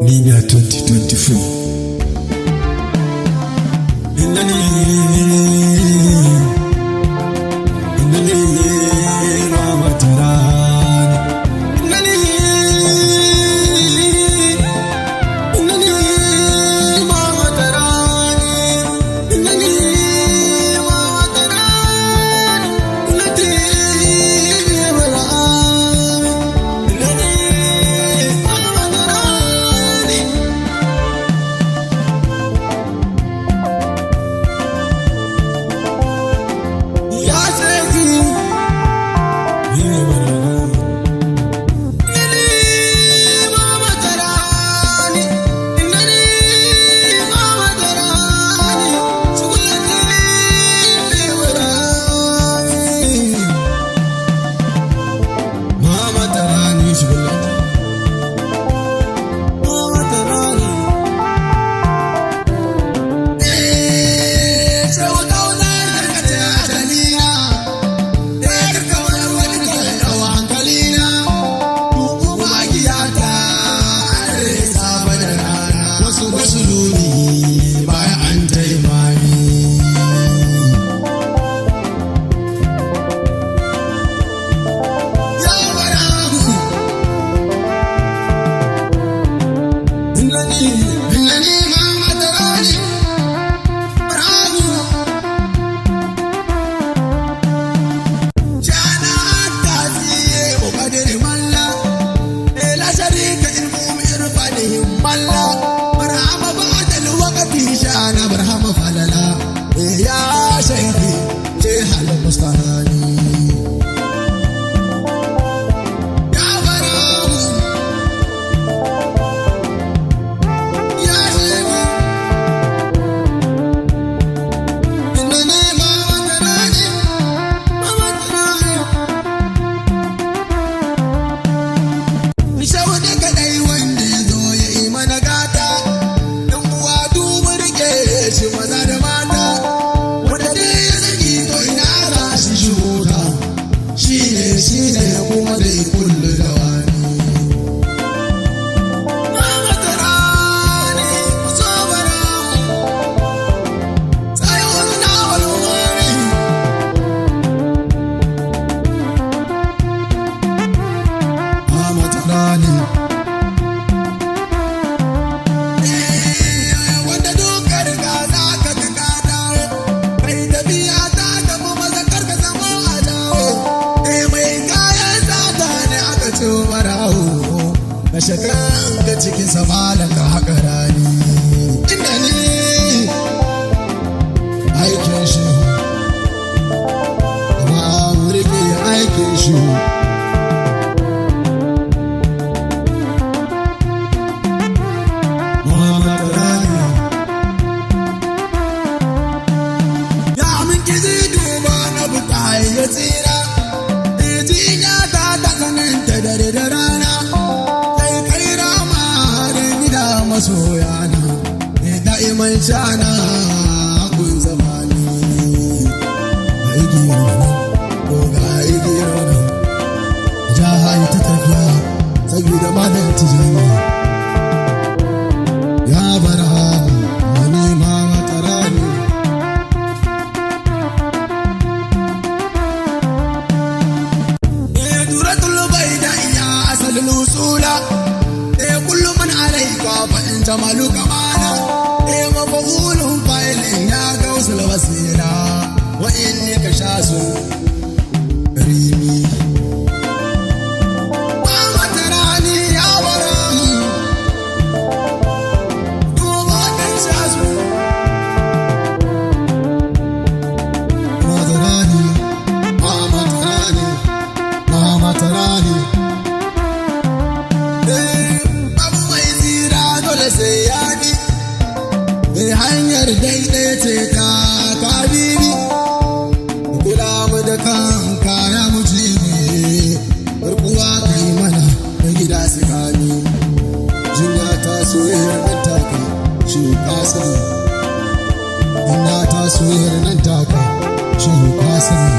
Libya 2024. Ka cikin samalan ka haka rani inda ne aikin shi amma wurke aikin shi Muhammad Rani ya min kizi duba na buta ya tsira jinya ta tsananta dare da rana masoyana ne da'iman shana kun zamani aiki rana ko ga aiki rana jahai ta tafiya saboda madan tijani ya bara mani ma matarani duratul baida ya asalul usula kullu man alayka fa anta maluka mana mafulun fa'ilin ya gausul wasira wa inni kashasu rimi wa matarani ya waram duba kashasu matarani sai ya bi hanyar daidai ce ta kabibi kula mu da kanka ya muji ne barkuwa kai mana da gida su kami jinya ta soyayyar nan taka shi kasani ina ta soyayyar nan taka shi kasani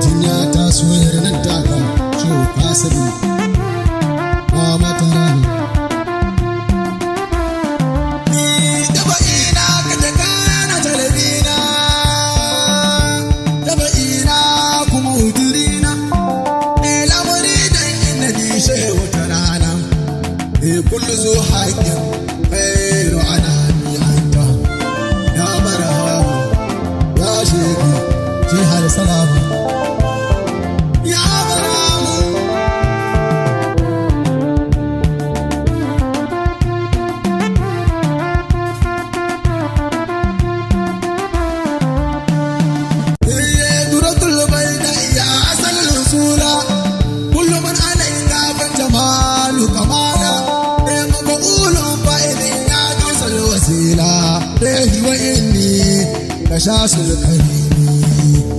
jinya ta soyayyar nan taka shi kasani ma matarani كل ذو حق خير عناني أنت يا برهام يا شيخي جهة السلام يا برهام هي درة البيضاء يا أصل الأصول كل من عليها فالجمال كمالا مقبول فإذ يا دوس الوسيلة ليه وإني كشاش الكريم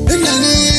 إنني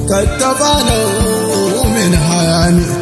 كتبانه من حياني